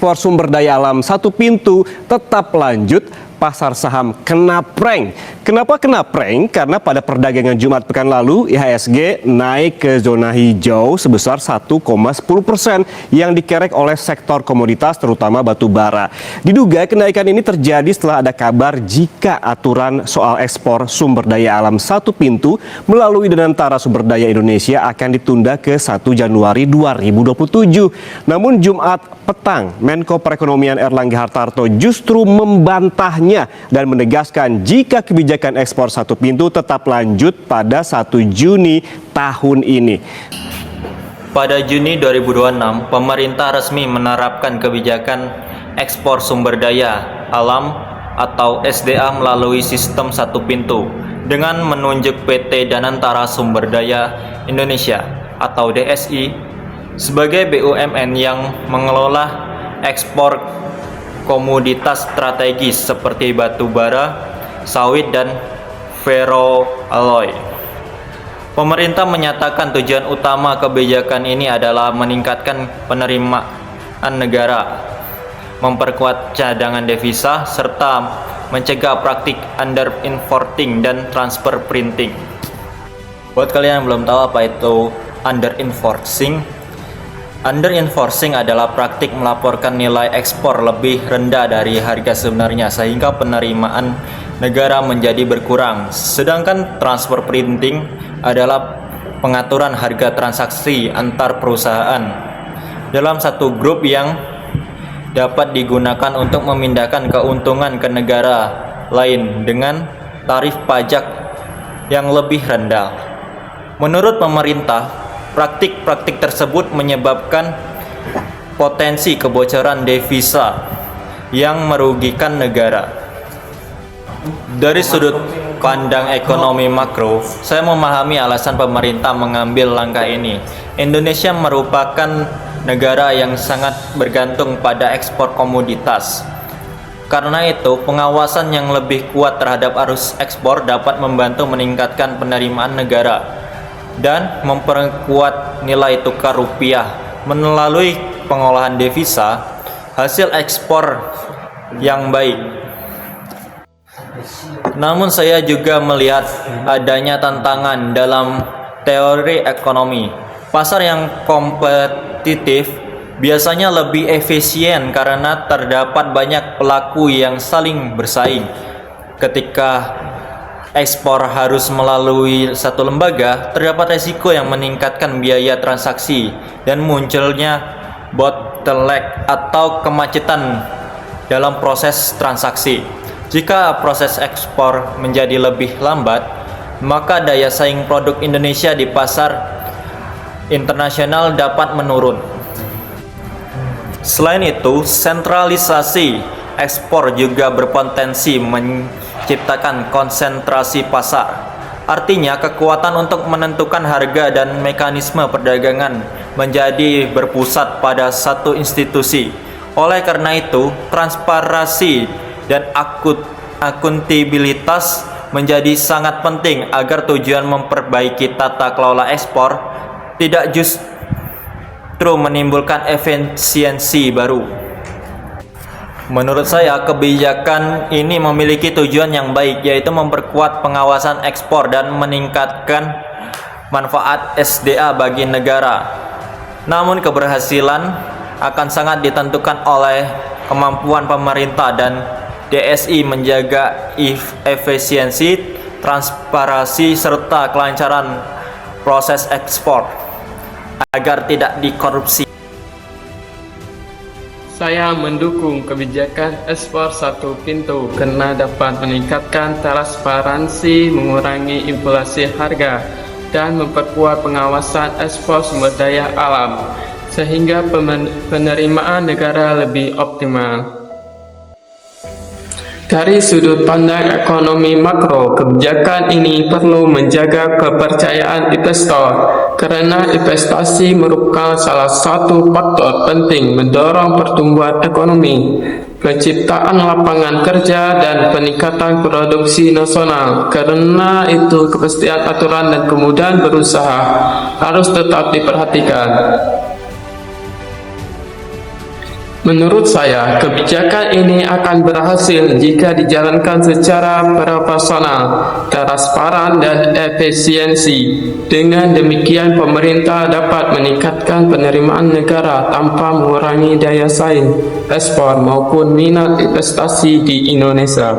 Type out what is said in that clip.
ekspor sumber daya alam satu pintu tetap lanjut, pasar saham kena prank. Kenapa kena prank? Karena pada perdagangan Jumat pekan lalu, IHSG naik ke zona hijau sebesar 1,10% yang dikerek oleh sektor komoditas terutama batu bara. Diduga kenaikan ini terjadi setelah ada kabar jika aturan soal ekspor sumber daya alam satu pintu melalui Danantara Sumber Daya Indonesia akan ditunda ke 1 Januari 2027. Namun Jumat petang, Menko Perekonomian Erlangga Hartarto justru membantahnya dan menegaskan jika kebijakan ekspor satu pintu tetap lanjut pada 1 Juni tahun ini. Pada Juni 2026, pemerintah resmi menerapkan kebijakan ekspor sumber daya alam atau SDA melalui sistem satu pintu dengan menunjuk PT Danantara Sumber Daya Indonesia atau DSI sebagai BUMN yang mengelola ekspor komoditas strategis seperti batu bara, sawit, dan ferroalloy. Pemerintah menyatakan tujuan utama kebijakan ini adalah meningkatkan penerimaan negara, memperkuat cadangan devisa, serta mencegah praktik under importing dan transfer printing. Buat kalian yang belum tahu apa itu under enforcing adalah praktik melaporkan nilai ekspor lebih rendah dari harga sebenarnya sehingga penerimaan negara menjadi berkurang. Sedangkan transfer printing adalah pengaturan harga transaksi antar perusahaan dalam satu grup yang dapat digunakan untuk memindahkan keuntungan ke negara lain dengan tarif pajak yang lebih rendah. Menurut pemerintah, praktik-praktik tersebut menyebabkan potensi kebocoran devisa yang merugikan negara. Dari sudut pandang ekonomi makro, saya memahami alasan pemerintah mengambil langkah ini. Indonesia merupakan negara yang sangat bergantung pada ekspor komoditas. Karena itu, pengawasan yang lebih kuat terhadap arus ekspor dapat membantu meningkatkan penerimaan negara dan memperkuat nilai tukar rupiah melalui pengolahan devisa hasil ekspor yang baik. Namun saya juga melihat adanya tantangan dalam teori ekonomi. Pasar yang kompetitif biasanya lebih efisien karena terdapat banyak pelaku yang saling bersaing. Ketika ekspor harus melalui satu lembaga, terdapat resiko yang meningkatkan biaya transaksi dan munculnya bottleneck atau kemacetan dalam proses transaksi. Jika proses ekspor menjadi lebih lambat, maka daya saing produk Indonesia di pasar internasional dapat menurun. Selain itu, sentralisasi ekspor juga berpotensi menciptakan konsentrasi pasar. Artinya, kekuatan untuk menentukan harga dan mekanisme perdagangan menjadi berpusat pada satu institusi. Oleh karena itu, transparansi dan akuntabilitas menjadi sangat penting agar tujuan memperbaiki tata kelola ekspor tidak justru menimbulkan efisiensi baru. Menurut saya, kebijakan ini memiliki tujuan yang baik, yaitu memperkuat pengawasan ekspor dan meningkatkan manfaat SDA bagi negara. Namun keberhasilan akan sangat ditentukan oleh kemampuan pemerintah dan DSI menjaga efisiensi, transparansi, serta kelancaran proses ekspor agar tidak dikorupsi. Saya mendukung kebijakan ekspor satu pintu karena dapat meningkatkan transparansi, mengurangi inflasi harga, dan memperkuat pengawasan ekspor sumber daya alam, sehingga penerimaan negara lebih optimal. Dari sudut pandang ekonomi makro, kebijakan ini perlu menjaga kepercayaan investor karena investasi merupakan salah satu faktor penting mendorong pertumbuhan ekonomi, penciptaan lapangan kerja, dan peningkatan produksi nasional. Karena itu, kepastian aturan dan kemudahan berusaha harus tetap diperhatikan. Menurut saya, kebijakan ini akan berhasil jika dijalankan secara proporsional, transparan, dan efisiensi. Dengan demikian, pemerintah dapat meningkatkan penerimaan negara tanpa mengurangi daya saing, ekspor maupun minat investasi di Indonesia.